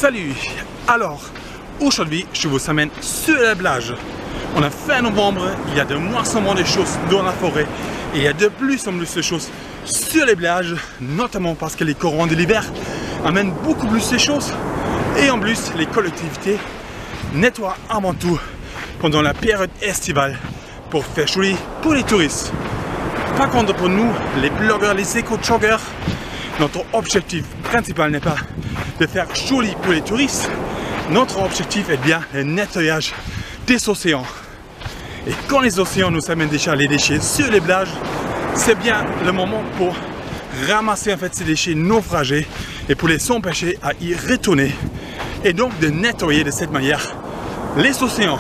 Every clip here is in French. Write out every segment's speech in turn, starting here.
Salut! Alors, aujourd'hui, je vous amène sur la plage. On a fin novembre, il y a de moins en moins de choses dans la forêt et il y a de plus en plus de choses sur les plages, notamment parce que les courants de l'hiver amènent beaucoup plus de choses et en plus, les collectivités nettoient avant tout pendant la période estivale pour faire joli pour les touristes. Par contre, pour nous, les blogueurs, les éco-joggers, notre objectif principal n'est pas de faire joli pour les touristes. Notre objectif est bien le nettoyage des océans. Et quand les océans nous amènent déjà les déchets sur les plages, c'est bien le moment pour ramasser en fait ces déchets naufragés et pour les empêcher à y retourner. Et donc de nettoyer de cette manière les océans.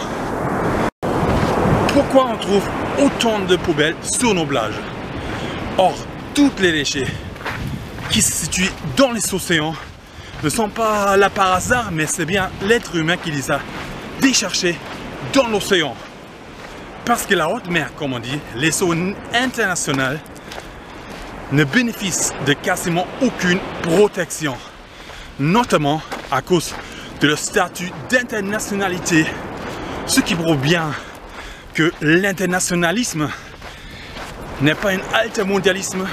Pourquoi on trouve autant de poubelles sur nos plages? Or, tous les déchets qui se situent dans les océans ne sont pas là par hasard, mais c'est bien l'être humain qui les a déchargés dans l'océan. Parce que la haute mer, comme on dit, les eaux internationales ne bénéficient de quasiment aucune protection, notamment à cause de leur statut d'internationalité, ce qui prouve bien que l'internationalisme n'est pas un altermondialisme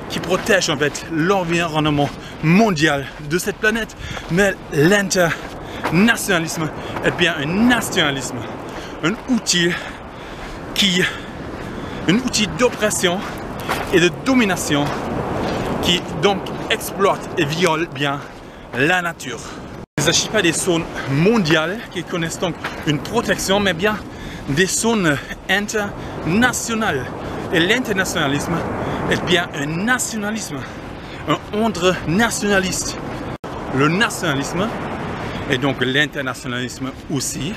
qui protège en fait l'environnement mondial de cette planète, mais l'internationalisme est bien un nationalisme, un outil d'oppression et de domination qui donc exploite et viole bien la nature. Il ne s'agit pas des zones mondiales qui connaissent donc une protection, mais bien des zones internationales. Et l'internationalisme est bien un nationalisme, un ordre nationaliste. Le nationalisme, et donc l'internationalisme aussi,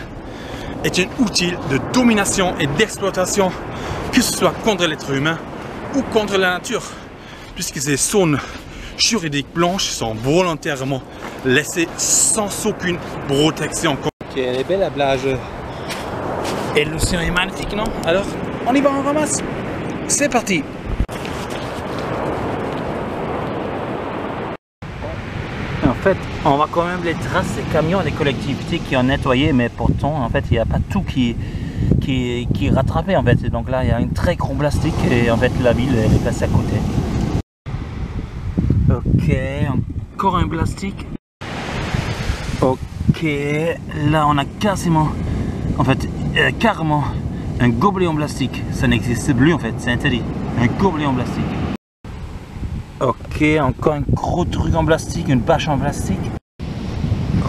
est un outil de domination et d'exploitation, que ce soit contre l'être humain ou contre la nature, puisque ces zones juridiques blanches sont volontairement laissées sans aucune protection. Ok, elle est belle la plage. Et l'océan est magnifique, non? Alors, on y va, on ramasse. C'est parti. En fait, on voit quand même les traces des camions des collectivités qui ont nettoyé, mais pourtant, en fait, il n'y a pas tout qui est rattrapé, en fait. Donc là, il y a un très gros plastique et en fait, la ville elle est passée à côté. Ok, encore un plastique. Ok, là, on a quasiment, en fait, carrément un gobelet en plastique. Ça n'existe plus, en fait, c'est interdit. Un gobelet en plastique. Ok, encore un gros truc en plastique, une bâche en plastique.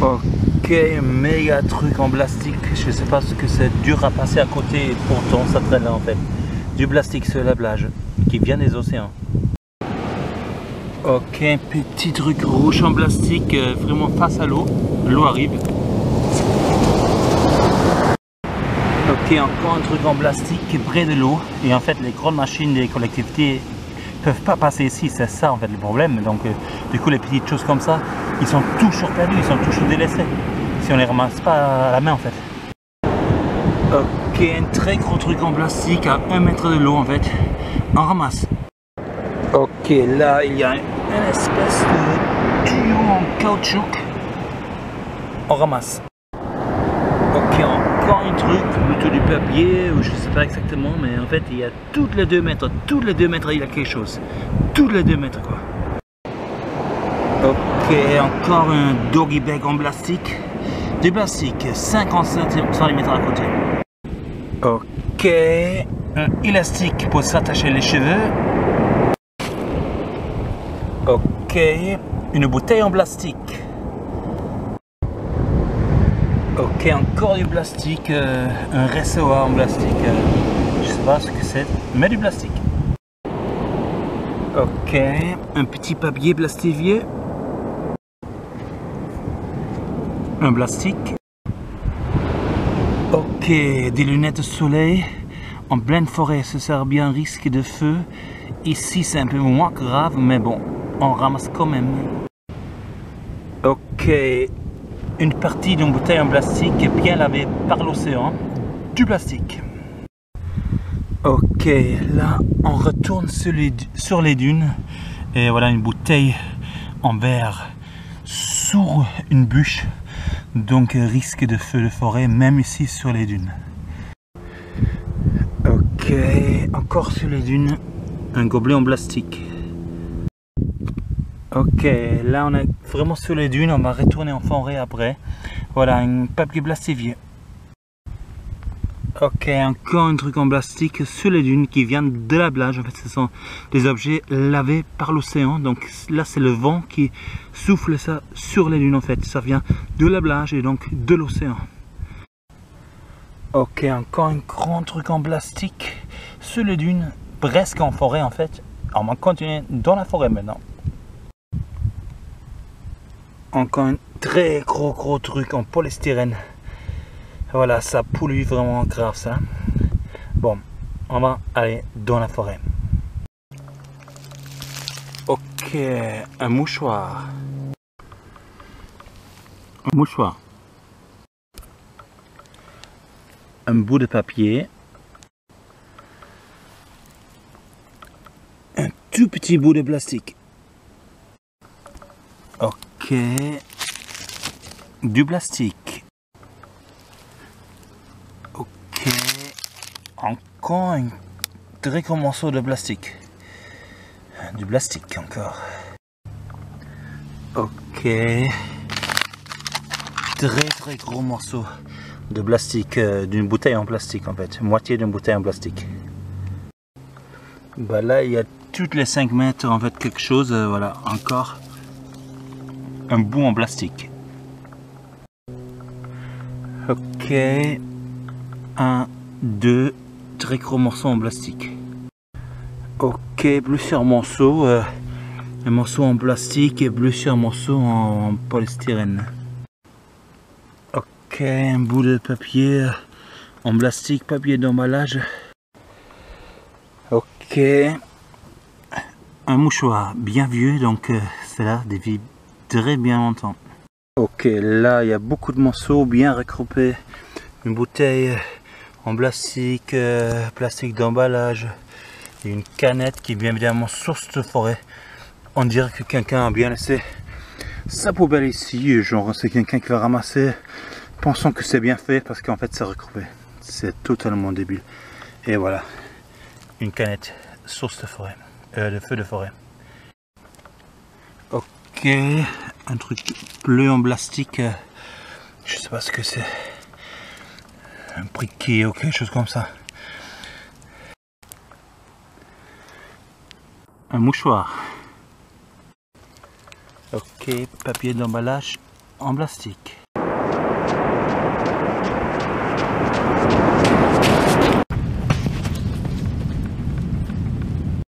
Ok, méga truc en plastique. Je sais pas ce que c'est, dur à passer à côté et pourtant ça traîne là en fait. Du plastique sur la plage qui vient des océans. Ok, un petit truc rouge en plastique, vraiment face à l'eau. L'eau arrive. Ok, encore un truc en plastique près de l'eau. Et en fait, les grandes machines des collectivités peuvent pas passer ici, c'est ça en fait le problème. Donc du coup les petites choses comme ça, ils sont toujours perdus, ils sont toujours délaissés si on les ramasse pas à la main en fait. Ok, un très gros truc en plastique à 1 mètre de l'eau en fait, on ramasse. Ok, là il y a une espèce de tuyau en caoutchouc, on ramasse. Ok, encore un truc, plutôt du papier, ou je sais pas exactement, mais en fait il y a toutes les 2 mètres, il y a quelque chose. Toutes les 2 mètres quoi. Ok, encore un doggy bag en plastique. Du plastique, 50 cm à côté. Ok, un élastique pour s'attacher les cheveux. Ok, une bouteille en plastique. Ok, encore du plastique, un réservoir en plastique, je sais pas ce que c'est, mais du plastique. Ok, un petit papier plastifié. Un plastique. Ok, des lunettes de soleil. En pleine forêt, ce sert bien risque de feu. Ici, c'est un peu moins grave, mais bon, on ramasse quand même. Ok. Une partie d'une bouteille en plastique bien lavée par l'océan, du plastique. Ok, là on retourne sur les dunes et voilà une bouteille en verre sous une bûche, donc risque de feu de forêt, même ici sur les dunes. Ok, encore sur les dunes, un gobelet en plastique. Ok, là on est vraiment sur les dunes, on va retourner en forêt après. Voilà, un papier plastique vieux. Ok, encore un truc en plastique sur les dunes qui vient de la plage. En fait, ce sont des objets lavés par l'océan. Donc là, c'est le vent qui souffle ça sur les dunes. En fait, ça vient de la plage et donc de l'océan. Ok, encore un grand truc en plastique sur les dunes, presque en forêt en fait. On va continuer dans la forêt maintenant. Encore un très gros truc en polystyrène. Voilà, ça pollue vraiment grave ça. Bon, on va aller dans la forêt. Ok, un mouchoir. Un mouchoir. Un bout de papier. Un tout petit bout de plastique. Ok. Du plastique. Ok. Encore un très gros morceau de plastique. Du plastique encore. Ok. Très gros morceau de plastique, d'une bouteille en plastique en fait. Moitié d'une bouteille en plastique. Bah là il y a toutes les 5 mètres en fait quelque chose, voilà, encore un bout en plastique. Ok. 1, 2, très gros morceaux en plastique. Ok, plusieurs morceaux, un morceau en plastique et plusieurs morceaux en polystyrène. Ok, un bout de papier en plastique, papier d'emballage. Ok, un mouchoir bien vieux, donc c'est là des vies très bien longtemps. Ok, là il y a beaucoup de morceaux bien regroupés. Une bouteille en plastique, plastique d'emballage, et une canette qui est bien évidemment source de forêt. On dirait que quelqu'un a bien laissé sa poubelle ici, genre c'est quelqu'un qui va ramasser, pensant que c'est bien fait parce qu'en fait c'est regroupé. C'est totalement débile. Et voilà, une canette source de forêt, de feu de forêt. Ok, un truc bleu en plastique, je sais pas ce que c'est. Un briquet ou quelque chose comme ça. Un mouchoir. Ok, papier d'emballage en plastique.